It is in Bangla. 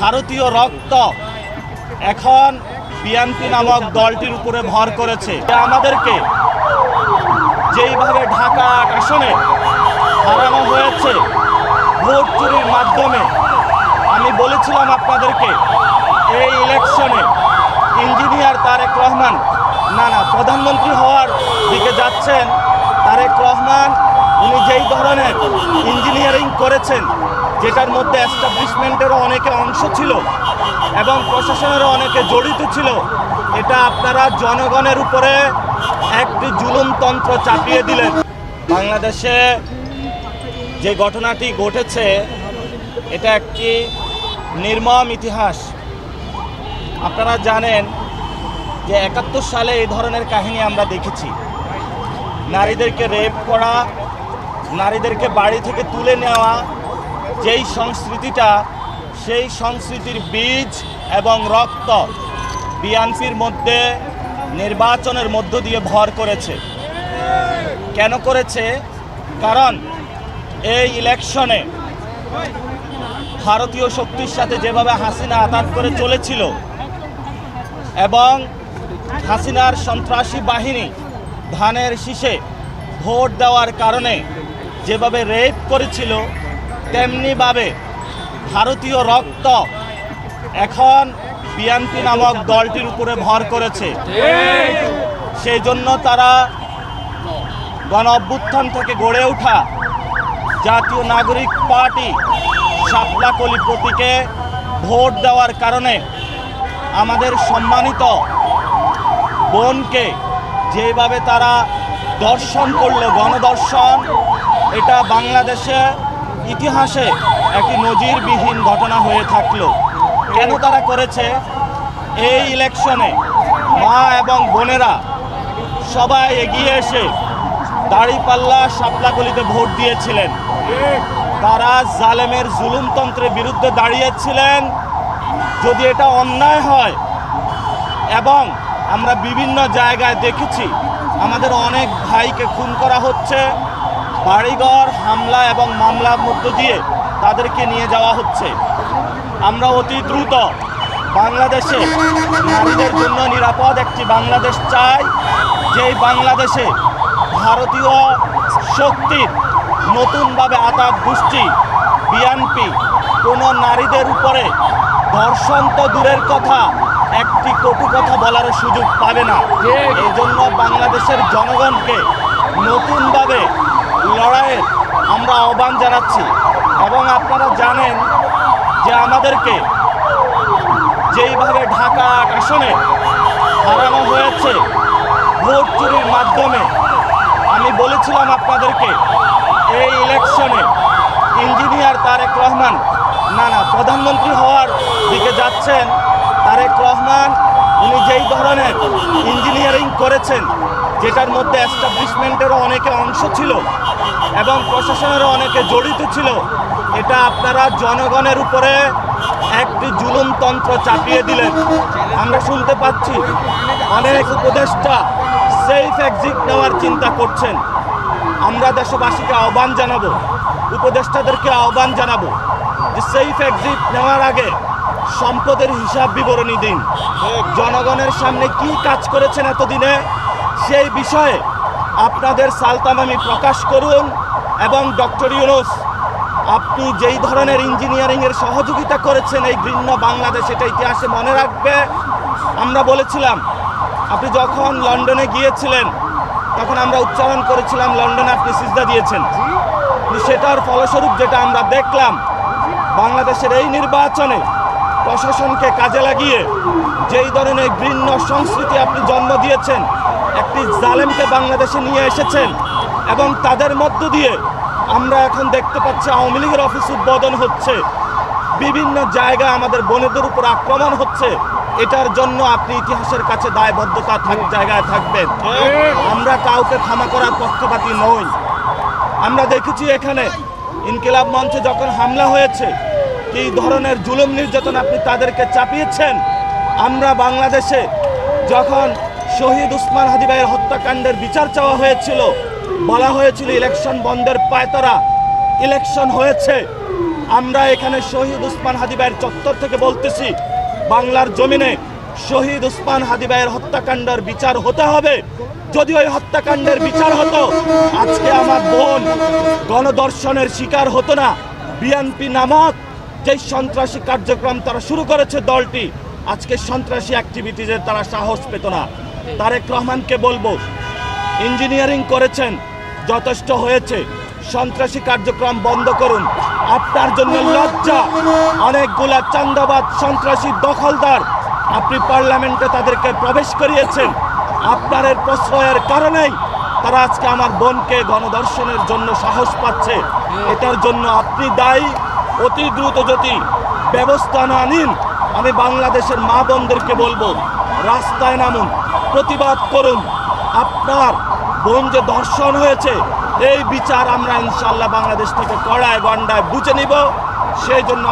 ভারতীয় রক্ত এখন বিএনপি নামক দলটির উপরে ভর করেছে। আমাদেরকে যেইভাবে ঢাকা ৮ আসনে হারানো হয়েছে ভোট চুরির মাধ্যমে, আমি বলেছিলাম আপনাদেরকে এই ইলেকশনে ইঞ্জিনিয়ার তারেক রহমান প্রধানমন্ত্রী হওয়ার দিকে যাচ্ছেন। তারেক রহমান উনি যেই ধরনের ইঞ্জিনিয়ারিং করেছেন, যেটার মধ্যে এস্টাবলিশমেন্টেরও অনেকে অংশ ছিল এবং প্রশাসনেরও অনেকে জড়িত ছিল, এটা আপনারা জনগণের উপরে একটি জুলুমতন্ত্র চাপিয়ে দিলেন। বাংলাদেশে যে ঘটনাটি ঘটেছে এটা একটি নির্মম ইতিহাস। আপনারা জানেন যে ৭১ সালে এই ধরনের কাহিনী আমরা দেখেছি। নারীদেরকে রেপ করা, নারীদেরকে বাড়ি থেকে তুলে নেওয়া, যেই সংস্কৃতিটা, সেই সংস্কৃতির বীজ এবং রক্ত বিএনপির মধ্যে নির্বাচনের মধ্য দিয়ে ভর করেছে। কেন করেছে? কারণ এই ইলেকশনে ভারতীয় শক্তির সাথে যেভাবে হাসিনা আঘাত করে চলেছিল এবং হাসিনার সন্ত্রাসী বাহিনী ধানের শীষে ভোট দেওয়ার কারণে যেভাবে রেপ করেছিল, তেমনিভাবে ভারতীয় রক্ত এখন বিএনপি নামক দলটির উপরে ভর করেছে। সেই জন্য তারা গণ অভ্যুত্থান থেকে গড়ে ওঠা জাতীয় নাগরিক পার্টি শাপলাকলি প্রতীকে ভোট দেওয়ার কারণে আমাদের সম্মানিত বোনকে যেভাবে তারা দর্শন করলো, গণদর্শন, এটা বাংলাদেশে ইতিহাসে একটি নজিরবিহীন ঘটনা হয়ে থাকলো। কেন তারা করেছে? এই ইলেকশনে মা এবং বোনেরা সবাই এগিয়ে এসে দাঁড়িপাল্লা শাপলাকলিতে ভোট দিয়েছিলেন। তারা জালেমের জুলুমতন্ত্রের বিরুদ্ধে দাঁড়িয়েছিলেন। যদি এটা অন্যায় হয়, এবং আমরা বিভিন্ন জায়গায় দেখেছি আমাদের অনেক ভাইকে খুন করা হচ্ছে, বাড়িঘর হামলা এবং মামলার মধ্য দিয়ে তাদেরকে নিয়ে যাওয়া হচ্ছে। আমরা অতি দ্রুত বাংলাদেশে নারীদের জন্য নিরাপদ একটি বাংলাদেশ চাই, যেই বাংলাদেশে ভারতীয় শক্তির নতুনভাবে আঘাত গোষ্ঠী বিএনপি কোনো নারীদের উপরে ধর্ষণ তো দূরের কথা, একটি কটু কথা বলার সুযোগ পাবে না। এই জন্য বাংলাদেশের জনগণকে নতুনভাবে লড়াইয়ের আমরা আহ্বান জানাচ্ছি। এবং আপনারা জানেন যে আমাদেরকে যেইভাবে ঢাকা ৮ আসনে হারানো হয়েছে ভোট চুরির মাধ্যমে, আমি বলেছিলাম আপনাদেরকে এই ইলেকশনে ইঞ্জিনিয়ার তারেক রহমান প্রধানমন্ত্রী হওয়ার দিকে যাচ্ছেন। তারেক রহমান উনি যেই ধরনের ইঞ্জিনিয়ারিং করেছেন, যেটার মধ্যে এস্টাবলিশমেন্টেরও অনেকে অংশ ছিল এবং প্রশাসনেরও অনেকে জড়িত ছিল, এটা আপনারা জনগণের উপরে একটি জুলুমতন্ত্র চাপিয়ে দিলেন। আমরা শুনতে পাচ্ছি অনেক উপদেষ্টা সেফ এক্সিট নেওয়ার চিন্তা করছেন। আমরা দেশবাসীকে আহ্বান জানাবো, উপদেষ্টাদেরকে আহ্বান জানাবো যে সেফ এক্সিট নেওয়ার আগে সম্পদের হিসাব বিবরণী দিন। জনগণের সামনে কি কাজ করেছেন এতদিনে, সেই বিষয়ে আপনাদের সালতামামি প্রকাশ করুন। এবং ডক্টর ইউনূস, আপনি যেই ধরনের ইঞ্জিনিয়ারিংয়ের সহযোগিতা করেছেন এই ঘৃণ্য বাংলাদেশ, এটা ইতিহাসে মনে রাখবে। আমরা বলেছিলাম, আপনি যখন লন্ডনে গিয়েছিলেন তখন আমরা উচ্চারণ করেছিলাম লন্ডনে আপনি সিজদা দিয়েছেন। সেটার ফলস্বরূপ যেটা আমরা দেখলাম, বাংলাদেশের এই নির্বাচনে প্রশাসনকে কাজে লাগিয়ে যেই ধরনের ঘৃণ্য সংস্কৃতি আপনি জন্ম দিয়েছেন, একটি জালেমকে বাংলাদেশে নিয়ে এসেছেন এবং তাদের মধ্য দিয়ে আমরা এখন দেখতে পাচ্ছি আওয়ামী লীগের অফিস উদ্বোধন হচ্ছে, বিভিন্ন জায়গায় আমাদের বোনেদের উপর আক্রমণ হচ্ছে। এটার জন্য আপনি ইতিহাসের কাছে দায়বদ্ধতা জায়গায় থাকবেন। আমরা কাউকে ক্ষমা করার পক্ষপাতী নই। আমরা দেখেছি এখানে ইনকিলাব মঞ্চে যখন হামলা হয়েছে, কি ধরনের জুলুম নির্যাতন আপনি তাদেরকে চাপিয়েছেন। আমরা বাংলাদেশে যখন শহীদ উসমান হাদি ভাইয়ের হত্যাকাণ্ডের বিচার চাওয়া হয়েছিল, বলা হয়েছিল ইলেকশন বন্ধের পায়তারা, ইলেকশন হয়েছে, আমরা এখানে শহীদ উসমান হাদি ভাইয়ের চত্বর থেকে বলতেছি, বাংলার জমিনে শহীদ উসমান হাদি ভাইয়ের হত্যাকাণ্ডের বিচার হতে হবে। যদি ওই হত্যাকাণ্ডের বিচার হতো, আজকে আমার বোন গণধর্ষণের শিকার হতো না। বিএনপি নামক যে সন্ত্রাসী কার্যক্রম তারা শুরু করেছে দলটি, আজকে সন্ত্রাসী অ্যাক্টিভিটিজের তারা সাহস পেত না। তারেক রহমানকে বলবো, ইঞ্জিনিয়ারিং করেছেন, যথেষ্ট হয়েছে, সন্ত্রাসী কার্যক্রম বন্ধ করুন। আপনার জন্য লজ্জা, অনেকগুলা চান্দাবাদ সন্ত্রাসী দখলদার আপনি পার্লামেন্টে তাদেরকে প্রবেশ করিয়েছেন। আপনার এর প্রশ্রয়ের কারণেই তারা আজকে আমার বোনকে গণধর্ষণের জন্য সাহস পাচ্ছে। এটার জন্য আপনি দায়ী। অতি দ্রুত যদি ব্যবস্থা না নিন, আমি বাংলাদেশের মা বোনদেরকে বলবো, রাস্তায় নামুন, প্রতিবাদ করুন। আপনার বোন যে ধর্ষণ হয়েছে, এই বিচার আমরা ইনশাআল্লাহ বাংলাদেশ থেকে কড়ায় গন্ডায় বুঝে নিব। সেই জন্য